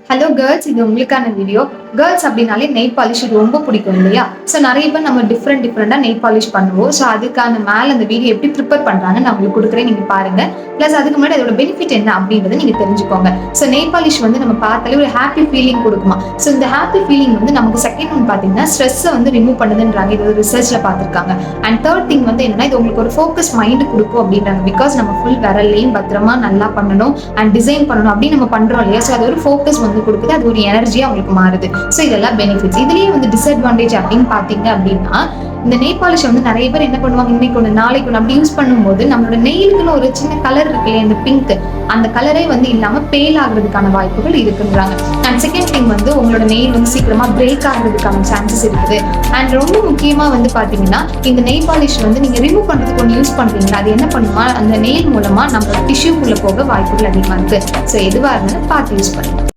Hello girls, இது உங்களுக்கான video. Girls அப்படின்னாலே நெயில் பாலிஷ் இது ரொம்ப பிடிக்கும் இல்லையா? ஸோ நிறைய பேர் நம்ம டிஃப்ரெண்டாக நெயில் பாலிஷ் பண்ணுவோம். ஸோ அதுக்கான மேலே அந்த வீடியோ எப்படி ப்ரிப்பேர் பண்ணுறாங்கன்னு நான் உங்களுக்கு கொடுக்குறேன், நீங்கள் பாருங்கள். ப்ளஸ் அதுக்கு முன்னாடி அதோட பெனிஃபிட் என்ன அப்படின்றத நீங்கள் தெரிஞ்சுக்கோங்க. ஸோ நெயில் பாலிஷ் வந்து நம்ம பார்த்தாலே ஒரு ஹாப்பி ஃபீலிங் கொடுக்குமா. ஸோ இந்த ஹாப்பி ஃபீலிங் வந்து நமக்கு செகண்ட் ஒன் பார்த்தீங்கன்னா ஸ்ட்ரெஸ்ஸை வந்து ரிமூவ் பண்ணுதுன்றாங்க. இது ஒரு ரிசர்ச்சில் பார்த்துருக்காங்க. அண்ட் தேர்ட் திங் வந்து என்னன்னா, இது உங்களுக்கு ஒரு ஃபோக்கஸ் மைண்டு கொடுக்கும் அப்படின்றாங்க. பிகாஸ் நம்ம ஃபுல் விரல்லையும் பத்திரமா நல்லா பண்ணணும் அண்ட் டிசைன் பண்ணணும் அப்படின்னு நம்ம பண்ணுறோம் இல்லையா? ஸோ அது ஒரு ஃபோக்கஸ் வந்து கொடுக்குது, அது ஒரு எனர்ஜியா உங்களுக்கு மாறுது. ஸோ இதெல்லாம் பெனிஃபிட்ஸ். இதுலயே வந்து டிஸ்அட்வான்டேஜ் அப்படின்னு பாத்தீங்க அப்படின்னா, இந்த நெயில் பாலிஷ் வந்து நிறைய பேர் என்ன பண்ணுவாங்க, இன்னைக்கு ஒன்று நாளைக்கு ஒன்று அப்படி யூஸ் பண்ணும்போது நம்மளோட நெயிலுக்குன்னு ஒரு சின்ன கலர் இருக்கு இல்லையா, இந்த பிங்க், அந்த கலரே வந்து இல்லாம பேல் ஆகுறதுக்கான வாய்ப்புகள் இருக்குன்றாங்க. அண்ட் செகண்ட் திங் வந்து உங்களோட நெயில் வந்து சீக்கிரமா பிரேக் ஆகுறதுக்கான சான்சஸ் இருக்குது. அண்ட் ரொம்ப முக்கியமா வந்து பாத்தீங்கன்னா, இந்த நெயில் பாலிஷ் வந்து நீங்க ரிமூவ் பண்றதுக்கு ஒன்று யூஸ் பண்றீங்க, அது என்ன பண்ணுமா, அந்த நெயில் மூலமா நம்மளோட டிஷ்யூக்குள்ள போக வாய்ப்புகள் அதிகமா இருக்கு. ஸோ எதுவா இருந்தாலும் பார்த்து யூஸ் பண்ணுங்க.